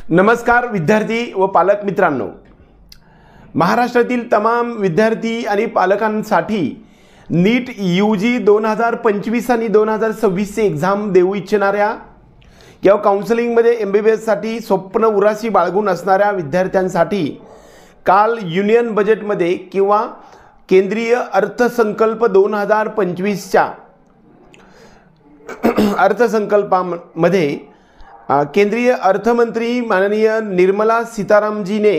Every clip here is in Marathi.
नमस्कार विद्यार्थी व पालक मित्रांनो, महाराष्ट्रातील तमाम विद्यार्थी आणि पालकांसाठी नीट UG 2025 आणि 2026 चे एक्झाम देऊ इच्छिणाऱ्या किंवा काउन्सिलिंगमध्ये MBBS साठी स्वप्न उराशी बाळगून असणाऱ्या विद्यार्थ्यांसाठी काल युनियन बजेटमध्ये किंवा केंद्रीय अर्थसंकल्प 2025च्या अर्थसंकल्पामध्ये केंद्रीय अर्थमंत्री माननीय निर्मला सीतारामजीने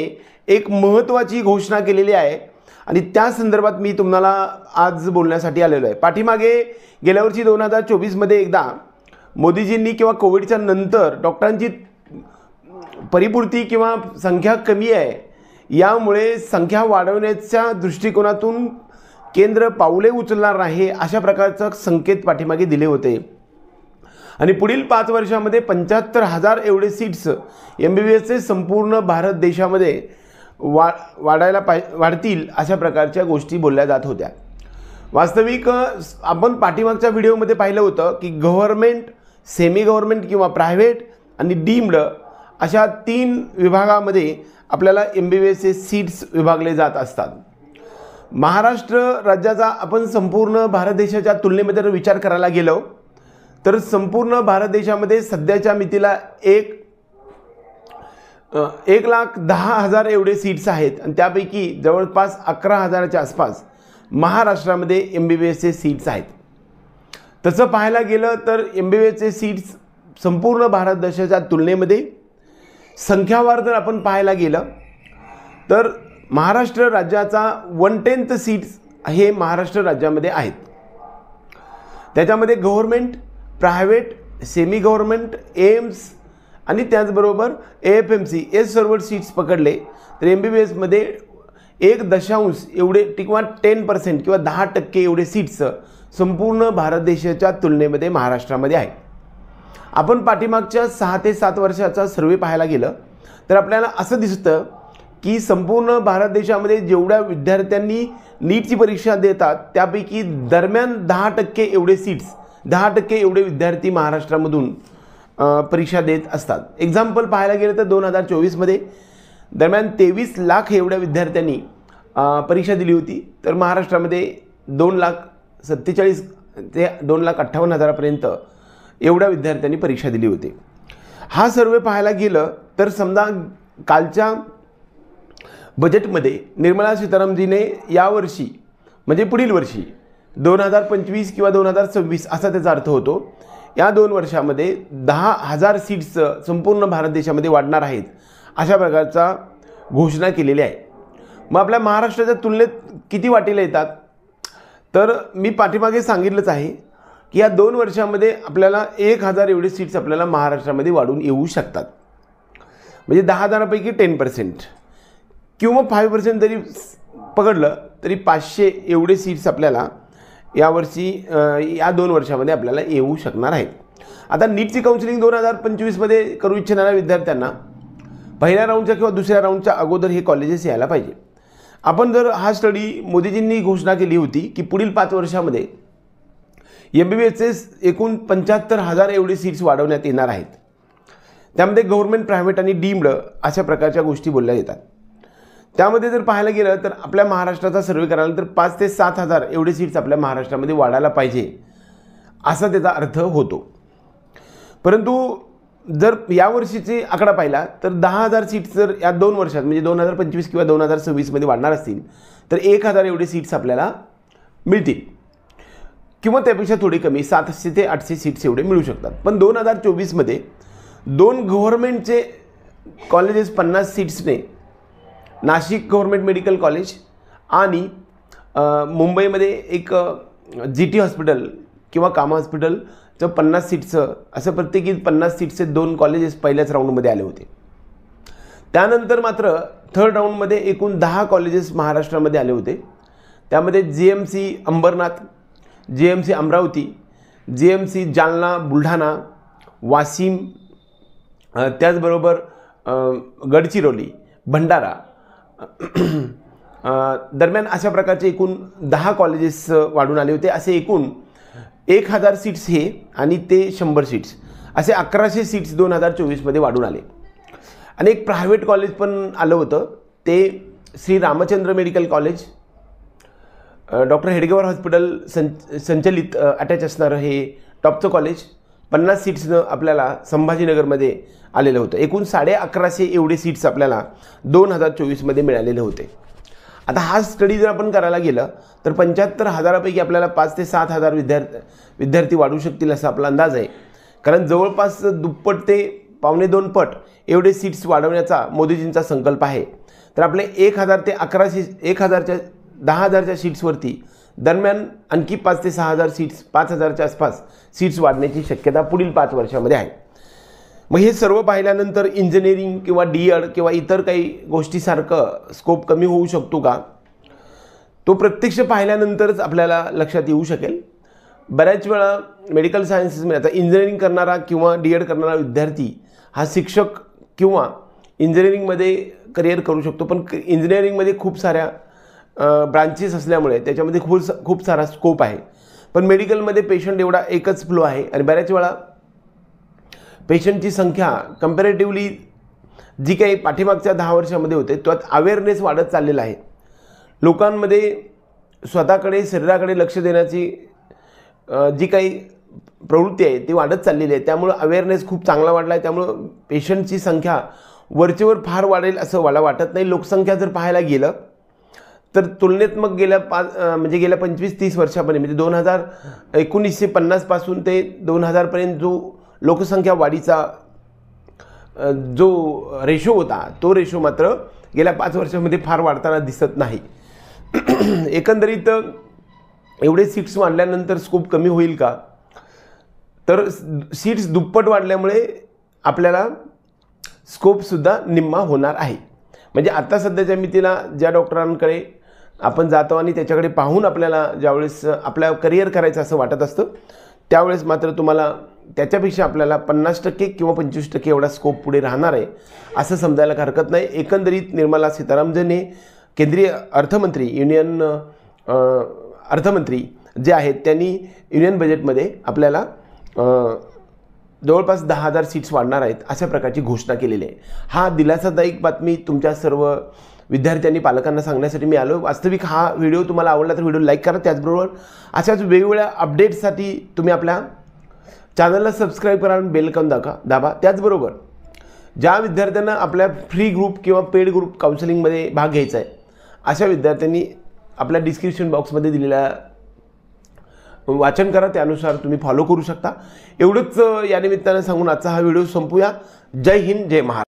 एक महत्त्वाची घोषणा केलेली आहे आणि त्या संदर्भात मी तुम्हाला आज बोलण्यासाठी आलेलो आहे। पाठीमागे गेल्या वर्षी 2024 मध्ये एकदा मोदीजींनी किंवा कोविडच्या नंतर डॉक्टरांची परिपूर्ती किंवा संख्या कमी आहे, यामुळे संख्या वाढवण्याच्या दृष्टिकोनातून केंद्र पाऊले उचलणार आहे अशा प्रकारचे संकेत पाठीमागे दिले होते आणि पुढील 5 वर्षांमध्ये 75,000 एवढे सीट्स MBBS चे संपूर्ण भारत देशामध्ये वाढतील अशा प्रकारच्या गोष्टी बोलल्या जात होत्या। वास्तविक आपण पाठीमागच्या व्हिडिओमध्ये पाहिलं होतं की गव्हर्नमेंट, सेमी गव्हर्नमेंट किंवा प्रायव्हेट आणि डीम्ड अशा 3 विभागामध्ये आपल्याला MBBS चे सीट्स विभागले जात असतात। महाराष्ट्र राज्याचा आपण संपूर्ण भारत देशाच्या तुलनेमध्ये जर विचार करायला गेलो तर संपूर्ण भारत देशामध्ये सध्याच्या मितीला 1,10,000 एवढे सीट्स आहेत आणि त्यापैकी जवळपास 11,000च्या आसपास महाराष्ट्रामध्ये MBBS चे सीट्स आहेत। तसं पाहायला गेलं तर MBBS चे सीट्स संपूर्ण भारत देशाच्या तुलनेमध्ये संख्यावार जर आपण पाहायला गेलं तर महाराष्ट्र राज्याचा 1/10 सीट्स हे महाराष्ट्र राज्यामध्ये आहेत। त्याच्यामध्ये government, private, semi government, AIIMS आणि त्याचबरोबर AFMC हे सर्व सीट्स पकडले तर MBBS मध्ये 1 एवढे किंवा 10% किंवा 10% एवढे सीट्स संपूर्ण भारत देशाच्या तुलनेमध्ये महाराष्ट्रामध्ये आहे। आपण पाठीमागच्या 6 ते 7 वर्षाचा सर्वे पाहायला गेलं तर आपल्याला असं दिसतं की संपूर्ण भारत देशामध्ये जेवढ्या विद्यार्थ्यांनी नीटची परीक्षा देतात त्यापैकी दरम्यान 10% एवढे सीट्स, 10% एवढे विद्यार्थी महाराष्ट्रामधून परीक्षा देत असतात। एक्झाम्पल पाहायला गेलं तर 2024 मध्ये दरम्यान 23 लाख एवढ्या विद्यार्थ्यांनी परीक्षा दिली होती, तर महाराष्ट्रामध्ये 2,47,000 ते 2,58,000 पर्यंत एवढ्या विद्यार्थ्यांनी परीक्षा दिली होती। हा सर्वे पाहायला गेलं तर समजा कालच्या बजेटमध्ये निर्मला सीतारामजीने यावर्षी म्हणजे पुढील वर्षी 2025 किंवा 2026 असा त्याचा अर्थ होतो, या 2 वर्षांमध्ये 10,000 सीट्स संपूर्ण भारत देशामध्ये वाढणार आहेत अशा प्रकारचा घोषणा केलेली आहे। मग आपल्या महाराष्ट्राच्या तुलनेत किती वाटेला येतात तर मी पाठीमागे सांगितलंच आहे की या 2 वर्षांमध्ये आपल्याला 1,000 एवढे सीट्स आपल्याला महाराष्ट्रामध्ये वाढून येऊ शकतात। म्हणजे 10,000पैकी 10% किंवा 5% जरी पकडलं तरी 500 एवढे सीट्स आपल्याला यावर्षी या 2 वर्षांमध्ये आपल्याला येऊ शकणार आहेत। आता नीटची काउन्सिलिंग 2025 मध्ये करू इच्छिणाऱ्या विद्यार्थ्यांना पहिल्या राऊंडच्या किंवा दुसऱ्या राऊंडच्या अगोदर हे कॉलेजेस यायला पाहिजे। आपण जर हा स्टडी मोदीजींनी घोषणा केली होती की पुढील 5 वर्षांमध्ये MBBS चे एकूण 75,000 एवढे सीट्स वाढवण्यात येणार आहेत, त्यामध्ये गव्हर्नमेंट, प्रायव्हेट आणि डीम्ड अशा प्रकारच्या गोष्टी बोलल्या येतात। त्यामध्ये जर पाहायला गेलं तर आपल्या महाराष्ट्राचा सर्वे करायला तर 5 ते 7,000 एवढे सीट्स आपल्या महाराष्ट्रामध्ये वाढायला पाहिजे असा त्याचा अर्थ होतो। परंतु जर यावर्षीचे आकडा पाहिला तर 10,000 सीट्स जर या 2 वर्षात म्हणजे 2025 किंवा 2026 मध्ये वाढणार असतील तर 1,000 एवढे सीट्स आपल्याला मिळतील किंवा त्यापेक्षा थोडी कमी 700 ते 800 सीट्स एवढे मिळू शकतात। पण 2024 मध्ये 2 गव्हर्नमेंटचे कॉलेजेस 50 सीट्सने, नाशिक गव्हर्नमेंट मेडिकल कॉलेज आणि मुंबईमध्ये एक GT हॉस्पिटल किंवा कामा हॉस्पिटलचं 50 सीट्सचं असं प्रत्येकी 50 सीट्सचे 2 कॉलेजेस पहिल्याच राऊंडमध्ये आले होते। त्यानंतर मात्र 3rd राऊंडमध्ये एकूण 10 कॉलेजेस महाराष्ट्रामध्ये आले होते। त्यामध्ये GMC Ambernath, GMC Amravati, GMC Jalna, Buldhana, Washim, त्याचबरोबर गडचिरोली, भंडारा दरम्यान अशा प्रकारचे एकूण 10 कॉलेजेस वाढून आले होते। असे एकूण 1,000 सीट्स हे आणि ते 100 सीट्स असे 1100 सीट्स 2024 मध्ये वाढून आले। आणि एक प्रायव्हेट कॉलेज पण आलं होतं, ते Shri Ramchandra medical college, doctor Hedgewar hospital संचलित अटॅच असणारं हे टॉपचं कॉलेज 50 सीट्सनं आपल्याला संभाजीनगरमध्ये आलेलं होतं. एकूण 1150 एवढे सीट्स आपल्याला 2024मध्ये मिळालेले होते. आता हा स्टडी जर आपण करायला गेलं तर 75,000पैकी आपल्याला 5 ते 7,000 विद्यार्थी वाढू शकतील असा आपला अंदाज आहे. कारण जवळपास दुप्पट ते 2.25 पट एवढे सीट्स वाढवण्याचा मोदीजींचा संकल्प आहे. तर आपले 1,000 ते 10,000च्या सीट्सवरती दरम्यान आणखी 5 ते 6,000 सीट्स, 5,000च्या आसपास सीट्स वाढण्याची शक्यता पुढील 5 वर्षामध्ये आहे. मग हे सर्व पाहिल्यानंतर इंजिनिअरिंग किंवा DED किंवा इतर काही गोष्टीसारखं स्कोप कमी होऊ शकतो का, तो प्रत्यक्ष पाहिल्यानंतरच आपल्याला लक्षात येऊ शकेल. बऱ्याच वेळा मेडिकल सायन्सेसमध्ये आता इंजिनिअरिंग करणारा किंवा DED करणारा विद्यार्थी हा शिक्षक किंवा इंजिनिअरिंगमध्ये करिअर करू शकतो, पण इंजिनिअरिंगमध्ये खूप साऱ्या ब्रांचेस असल्यामुळे त्याच्यामध्ये खूप सारा स्कोप आहे. पण मेडिकलमध्ये पेशंट एवढा एकच फ्लो आहे आणि बऱ्याच वेळा पेशंटची संख्या कंपॅरेटिव्हली जी काही पाठीमागच्या 10 वर्षामध्ये होते त्यात अवेअरनेस वाढत चाललेला आहे. लोकांमध्ये स्वतःकडे शरीराकडे लक्ष देण्याची जी काही प्रवृत्ती आहे ती वाढत चाललेली आहे. त्यामुळं अवेअरनेस खूप चांगला वाढला आहे. त्यामुळं पेशंटची संख्या वरचेवर फार वाढेल असं मला वाटत नाही. लोकसंख्या जर पाहायला गेलं तर तुलनेत्मक गेल्या 25-30 वर्षापर्यंत म्हणजे 1950 पासून ते 2000पर्यंत जो लोकसंख्या वाढीचा जो रेशो होता तो रेशो मात्र गेल्या 5 वर्षामध्ये फार वाढताना दिसत नाही. एकंदरीत एवढे सीट्स वाढल्यानंतर स्कोप कमी होईल का, तर सीट्स दुप्पट वाढल्यामुळे आपल्याला स्कोपसुद्धा निम्मा होणार आहे. म्हणजे आता सध्याच्या मितीला ज्या डॉक्टरांकडे आपण जातो आणि त्याच्याकडे पाहून आपल्याला ज्यावेळेस आपल्या करिअर करायचं असं वाटत असतं त्यावेळेस मात्र तुम्हाला त्याच्यापेक्षा आपल्याला 50% किंवा 25% एवढा स्कोप पुढे राहणार आहे असं समजायला हरकत नाही. एकंदरीत निर्मला सीतारामन हे केंद्रीय अर्थमंत्री अर्थमंत्री जे आहेत त्यांनी युनियन बजेटमध्ये आपल्याला जवळपास 10,000 सीट्स वाढणार आहेत अशा प्रकारची घोषणा केलेली आहे. हा दिलासादायक बातमी तुमच्या सर्व विद्यार्थ्यांनी पालकांना सांगण्यासाठी मी आलो. वास्तविक हा व्हिडिओ तुम्हाला आवडला तर व्हिडिओ लाईक करा. त्याचबरोबर अशाच वेगवेगळ्या अपडेट्ससाठी तुम्ही आपल्या चॅनलला सबस्क्राईब करा आणि बेल आयकॉन दाबा. त्याचबरोबर ज्या विद्यार्थ्यांना आपल्या फ्री ग्रुप किंवा पेड ग्रुप काउन्सिलिंगमध्ये भाग घ्यायचा आहे अशा विद्यार्थ्यांनी आपल्या डिस्क्रिप्शन बॉक्समध्ये दिलेल्या वाचन करा, त्यानुसार तुम्ही फॉलो करू शकता. एवढंच या निमित्तानं सांगून आजचा हा व्हिडिओ संपूया. जय हिंद, जय महाराष्ट्र.